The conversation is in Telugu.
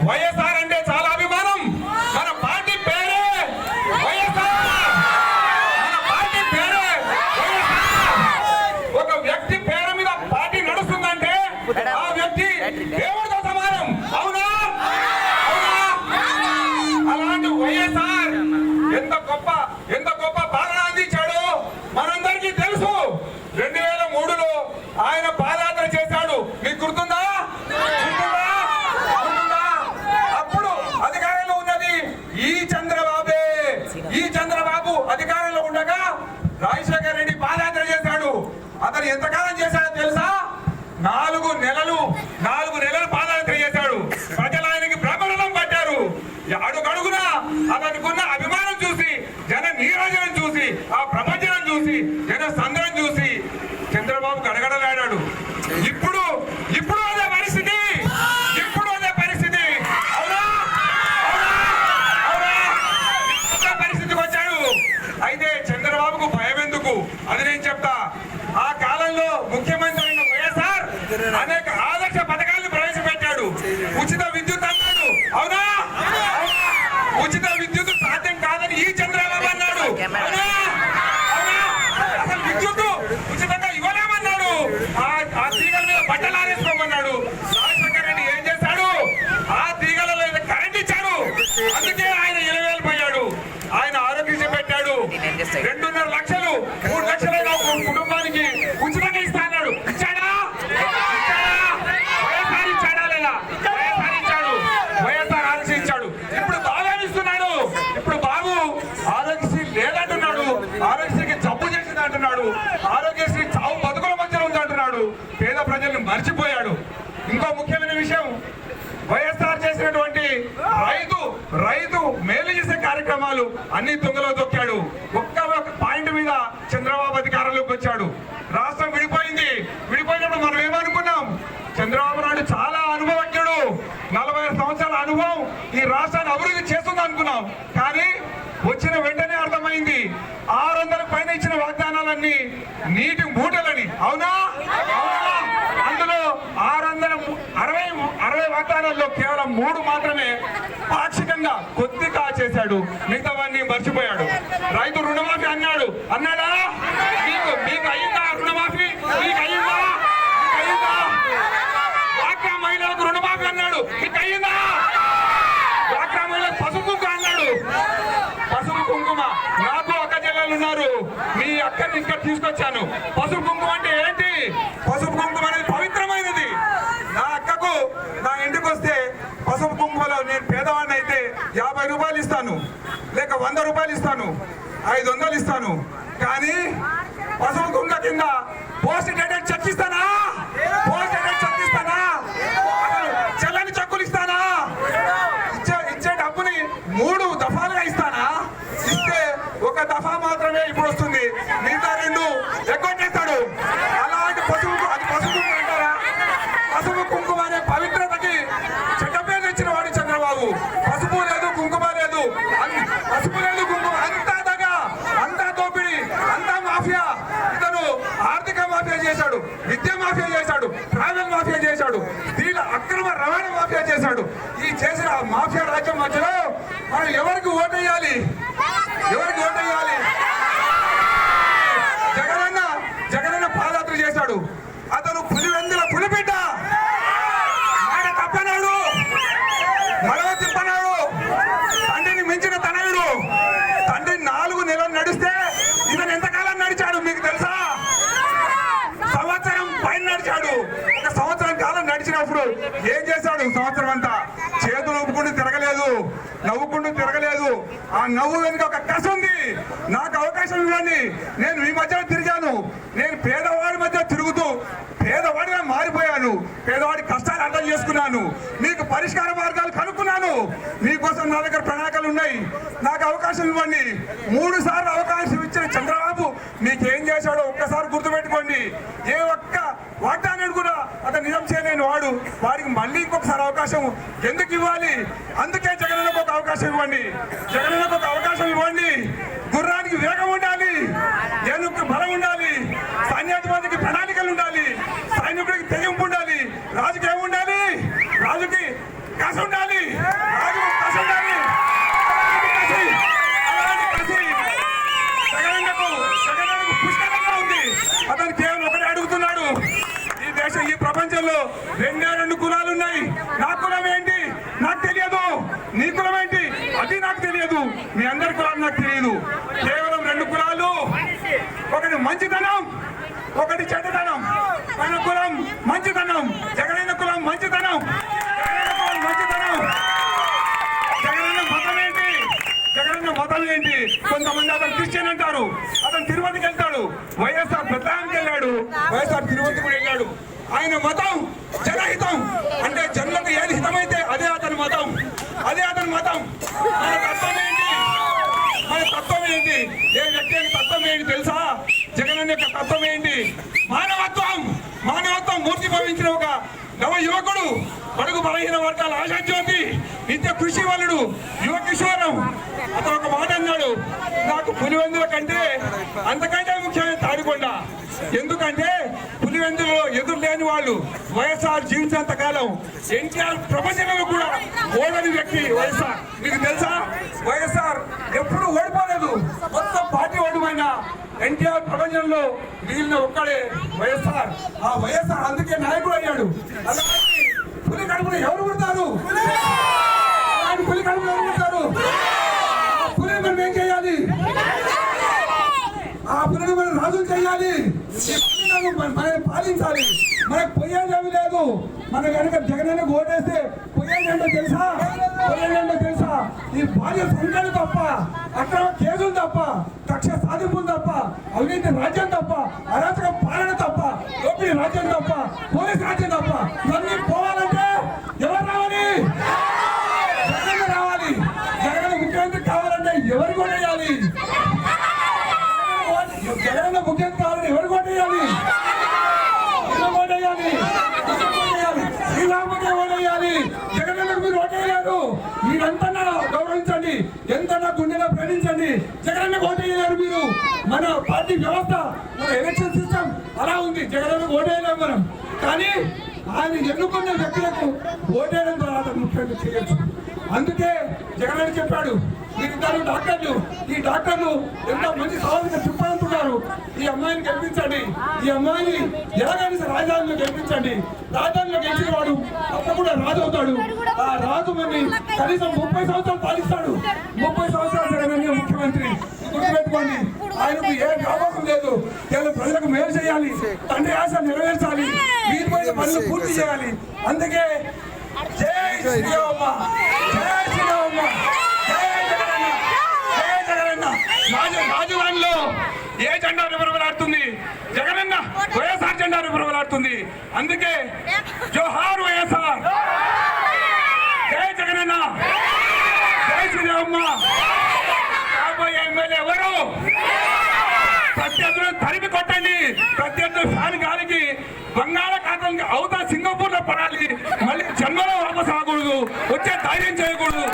వైఎస్ఆర్ అంటే చాలా అభిమానం. మన పార్టీ పేరే వైఎస్ఆర్. మన పార్టీ పేరే వైఎస్ఆర్. ఒక వ్యక్తి పేరు మీద పార్టీ నడుస్తుందంటే ఆ వ్యక్తి దేవుడితో సమానం. అవునా? అలాంటి వైఎస్ఆర్ ఎంత గొప్ప పాలన అందించాడో మనందరికీ తెలుసు. 2003లో ఆయన పాదయాత్ర చేశాడు. మీకు గుర్తుందా? అప్పుడు అధికారంలో ఉన్నది ఈ చంద్రబాబు అధికారంలో ఉండగా రాజశేఖర రెడ్డి పాదయాత్ర చేశాడు. అతను ఎంతకాలం చేశాడో తెలుసా? 4 నెలలు పాదయాత్ర చేశాడు. ప్రజలు ఆయనకి బ్రహ్మరథం పట్టారు. అడుగడుగున అతనుకున్న అభిమానం చూసి, జన నీరాజనం చూసి, ఆ ప్రపంచం చూసి, జన సంద్రం చూసి చంద్రబాబు గడగడలాడాడు. ఇప్పుడు అదే పరిస్థితి. అవునా? పరిస్థితికి వచ్చాడు. అయితే చంద్రబాబుకు భయం ఎందుకు? అది నేను చెప్తా. ఆ కాలంలో ముఖ్యమంత్రి అయిన వైఎస్ఆర్ అనేక ఆదర్శ పథకాలను ప్రవేశపెట్టాడు. ఉచిత విద్యుత్ అన్నాడు. అవునా? ఉచిత విద్యుత్ సాధ్యం కాదని ఈ చంద్రబాబు అన్నాడు. అసలు విద్యుత్ ఉచితంగా ఇవ్వలేమన్నాడు. ఆ తీగల మీద బట్టలు ఆరేసుకోమన్నాడు. రాజశేఖర రెడ్డి ఏం చేశాడు? ఆ తీగలలో కరెంట్ ఇచ్చాడు. అందుకే ఆయన 20,000 పోయాడు. ఆయన ఆరోగ్యశ్రీ పెట్టాడు. 2.5 లక్షలు 3 లక్షలైన కుటుంబానికి ఉచితంగా ఇస్తా అన్నాడు. ఇచ్చాడా? వైఎస్ఆర్ ఇచ్చాడా లేదా? వైఎస్ఆర్ ఇచ్చాడు. వైఎస్ఆర్ ఆరోగ్యశ్రీ ఇచ్చాడు. ఇప్పుడు బాగా ఇస్తున్నాడు. ఇప్పుడు బాబు ఆరోగ్యశ్రీ లేదంటున్నాడు. ఆరోగ్యశ్రీకి జబ్బు చేసింది అంటున్నాడు. ఆరోగ్యశ్రీ చావు బతుకుల మధ్యలో ఉంది అంటున్నాడు. పేద ప్రజల్ని మర్చిపోయాడు. ఇంకో ముఖ్యమైన విషయం, వైఎస్ఆర్ చేసినటువంటి రైతు మేలు చేసే కార్యక్రమాలు అన్ని తుంగలో తొక్కాడు. ఒక్క పాయింట్ మీద చంద్రబాబు అధికారంలోకి వచ్చాడు. రాష్ట్రం విడిపోయినప్పుడు మనం ఏమనుకున్నాం? చంద్రబాబు నాయుడు చాలా అనుభవజ్ఞుడు, 40 సంవత్సరాల అనుభవం ఈ రాష్ట్రాన్ని అభివృద్ధి చేస్తుంది అనుకున్నాం. కానీ వచ్చిన వెంటనే అర్థమైంది 600 పైన ఇచ్చిన వాగ్దానాలన్నీ నీటి మూటలని. అవునా? అందులో 660 వాగ్దానాల్లో కేవలం 3 మాత్రమే పాక్షికంగా కొద్దిగా చేశాడు. మిగతావన్నీ మర్చిపోయాడు. రైతు రుణమాఫీ అన్నాడా? మీకు అయ్యిందా రుణమాఫీ? మీకు అయ్యిందా? డ్వాక్రా మహిళలకు రుణమాఫీ అన్నాడు. మీకు అయ్యిందా? డ్వాక్రా మహిళలకు పసుపు కుంకుమ అన్నాడు. పసుపు కుంకుమ నాకు అక్క చెల్లెలు ఉన్నారు. మీ అక్కని ఇక్కడ తీసుకొచ్చాను. పసుపు కుంకుమ అంటే ఏంటి? పసుపు కుంకుమ అనేది పవిత్రమైనది. నా అక్కకు నా ఇంటికి వస్తే పసుపు కుంకుమలో నేను పేదవాడిని అయితే 50 రూపాయలు ఇస్తాను, లేక 100 రూపాయలు ఇస్తాను, 500 ఇస్తాను. కానీ పసుపు కుంకుమ కింద పోస్ట్ డేటెడ్ చెక్ ఇస్తానా? చెల్లని చెక్కులు ఇస్తానా? ఇచ్చే డబ్బుని 3 దఫాలుగా ఇస్తానా? ఇస్తే 1 దఫా మాత్రమే ఇప్పుడు వస్తుంది, మిగతా 2 ఎగ్గొట్టేస్తాడు. అలాంటి పసుపు అంటారా? పసుపు కుంకుమ అనే పవిత్రతకి చెడ్డ పేరు తెచ్చిన వాడు చంద్రబాబు. పసుపు లేదు, కుంకుమ లేదు, కుంకుమ అంతా దగా, అంతా దోపిడి, అంతా మాఫియా. ఇతను ఆర్థిక మాఫియా చేశాడు, విద్యా మాఫియా చేశాడు, ట్రావెల్ మాఫియా చేశాడు, స్త్రీల అక్రమ రవాణా మాఫియా చేశాడు. ఈ చేసిన మాఫియా రాజ్యం మధ్యలో మనం ఎవరికి ఓటేయాలి? జగనన్న పాదయాత్ర చేశాడు. అతను పులివెందుల పులిబిడ్డ. మాట తప్పనాడు, మడవ తిప్పనాడు, తండ్రిని మించిన తనయుడు. తండ్రి 4 నెలలు నడిస్తే ఇతను ఎంతకాలం నడిచాడు మీకు తెలుసా? సంవత్సరం పైన నడిచాడు. 1 సంవత్సరం కాలం నడిచినప్పుడు ఏం చేశాడు? సంవత్సరం అంతా చేతులు ఊపుకుంటూ తిరగలేదు, నవ్వుకుంటూ తిరగలేదు. ఆ నవ్వు వెనుక ఒక కసి ఉంది. నాకు అవకాశం ఇవ్వండి, నేను మీ మధ్యలో తిరిగాను, నేను పేదవాడి మధ్య తిరుగుతూ పేదవాడిగా మారిపోయాను, పేదవాడి కష్టాలు అర్థం చేసుకున్నాను, మీకు పరిష్కార మార్గాలు కనుక్కున్నాను, మీకోసం నా దగ్గర ప్రణాళికలు ఉన్నాయి, నాకు అవకాశం ఇవ్వండి. 3 సార్లు అవకాశం ఇచ్చిన చంద్రబాబు మీకేం చేశాడో ఒక్కసారి గుర్తుపెట్టుకోండి. ఏ ఒక్క వాగ్దానం కూడా అతను నిజం చేయలేని వాడు. వాడికి మళ్ళీ ఇంకొకసారి అవకాశం ఎందుకు ఇవ్వాలి? అందుకే జగనన్నకు ఒక అవకాశం ఇవ్వండి. గుర్రానికి వేగం ఉండాలి, ఏనుగుకి బలం ఉండాలి, సైన్యాధిపతికి ప్రణాళికలు ఉండాలి, సైనికుడికి తెగింపు ఉండాలి, రాజుకి ఏముండాలి? రాజుకి కసి ఉండాలి, రాజుకు కసి ఉండాలి. అలాంటి కసి జగనన్నకు పుష్కలంగా ఉంది. అతను కేవలం ఒకటే అడుగుతున్నాడు, ఈ ప్రపంచంలో రెండు కులాలు ఉన్నాయి. నా కులం ఏంటి నాకు తెలియదు, నీ కులం ఏంటి అది నాకు తెలియదు, మీ అందరి కులాలు నాకు తెలియదు. కేవలం రెండు కులాలు, ఒకటి మంచితనం, ఒకటి చెడ్డతనం. మన కులం మంచితనం, జగనన్న కులం మంచితనం. మంచితనం. జగనన్న మతం ఏంటి? జగనన్న మతం ఏంటి? కొంతమంది అతను క్రిస్టియన్ అంటారు, అతను తిరుపతికి వెళ్తాడు. వైఎస్ఆర్ బెత్లహేంకి వెళ్ళాడు, వైఎస్ఆర్ తిరుపతి కూడా వెళ్ళాడు. ఆయన మతం జనహితం, అంటే జనులకు ఏది హితమైతే అదే అతని మతం, అదే అతని మతం. మన తత్వం ఏంటి? మన తత్వం ఏంటి? ఏ వ్యక్తి యొక్క తత్వం ఏంటి తెలుసా? జగనన్న యొక్క తత్వం ఏంటి? మానవత్వం. మానవత్వం మూర్తి భవించిన ఒక నవ యువకుడు, బడుగు బలహీన వర్గాల ఆశాజ్యోతి, నిత్య కృషి వలుడు, యువ కిషోరం. అతను ఒక మాట అన్నాడు, నాకు పులివెందుల కంటే అంతకంటే ముఖ్యమైన తాడికొండ. ఎందుకంటే పులివెందులో ఎదురు లేని వాళ్ళు వైఎస్ఆర్ జీవించినంత కాలం. ఎన్టీఆర్ ప్రపంచంలో కూడా ఓడని వ్యక్తి వైఎస్ఆర్. మీకు తెలుసా, వైఎస్ఆర్ ఎప్పుడు ఓడిపోలేదు, మొత్తం పార్టీ ఓడిపోయినా ఎన్టీఆర్ ప్రపంచంలో మిగిలిన ఒక్కడే వైఎస్ఆర్. ఆ వైఎస్ఆర్ అందుకే నాయకుడు అయ్యాడు. అలాంటి పులి కడుపును ఎవరు పుడతారు? అలాంటి పులి కడుపును ఎవరు పుడతారు? పులి మనం ఏం చేయాలి? ఆ పులిని మనం రాజులు చేయాలి, మనం పాలించాలి. మనకు పోయేదేమి లేదు. మనం కనుక జగనన్నకు ఓటేస్తే పోయేదేంటో తెలుసా? పోయేదేంటో తెలుసా? ఈ భార్య సంఖ్యలు తప్ప, అక్రమ కేసులు తప్ప, కక్ష సాధింపులు తప్ప, అవినీతి రాజ్యం తప్ప, అరాచక పాలన తప్ప, దోపిడీ రాజ్యం తప్ప, పోలీస్ రాజ్యం తప్ప. ఇవన్నీ పోవాలంటే ఎవరు రావాలి? జగన్ రావాలి. జగన్ ముఖ్యమంత్రి కావాలంటే ఎవరు ఓటేయాలి? జగన్ ముఖ్యమంత్రి కావాలని ఎవరు ఓటేయాలి? జగనన్నకు మీరు ఓటేయలేరు. మీరంతా గౌరవించండి, ఎంత గుండెలో ప్రేమించండి. జగనన్నకు ఓటేయలేరు మీరు. మన పార్టీ వ్యవస్థ, మన ఎలక్షన్ సిస్టమ్ అలా ఉంది. జగనన్నకు ఓటేయలేము మనం. కానీ ఆయన ఎన్నుకున్న వ్యక్తులకు ఓటేయడం ద్వారా అతను ముఖ్యంగా చేయొచ్చు. అందుకే జగనన్న చెప్పాడు, మీరిద్దరు డాక్టర్లు, ఈ డాక్టర్లు ఎంతో మంచి సవాలుగా చెప్పాలంటున్నారు. ఈ అమ్మాయిని గెలిపించండి, ఈ అమ్మాయిని ఎలాగైనా రాజధానిలో గెలిపించండి. రాజధానిలో గెలిచిన వాడు తప్పకుండా రాజు అవుతాడు. ఆ రాజు మరి కనీసం 30 సంవత్సరాలు పాలిస్తాడు. 30 సంవత్సరాలు జగనన్న ముఖ్యమంత్రి. గుర్తుపెట్టుకోండి, ఆయనకు ఏ వ్యాపకం లేదు. కేవలం ప్రజలకు మేలు చేయాలి, తండ్రి ఆశ నెరవేర్చాలి, వీరిపైన పనులు పూర్తి చేయాలి. అందుకే జై శ్రీరామ, జై శ్రీరామ, జై జగనన్న, జై జగనన్న. రాజధానిలో ఏ జెండా వివరలాడుతుంది? జగనన్న వైఎస్ఆర్ జెండా వివరలాడుతుంది. అందుకే జోహార్ వైఎస్ఆర్, జై జగనన్న, జై శ్రీరామ. కాబోయే ఎమ్మెల్యే ఎవరు? ప్రత్యర్థులను తరిమి కొట్టండి. ప్రత్యర్థులు ఫ్యాన్ గాలికి బంగాళాఖాతానికి అవుతా సింగపూర్ లో పడాలి. మళ్ళీ జన్మలో వాపసు రాకూడదు, వచ్చే ధైర్యం చేయకూడదు.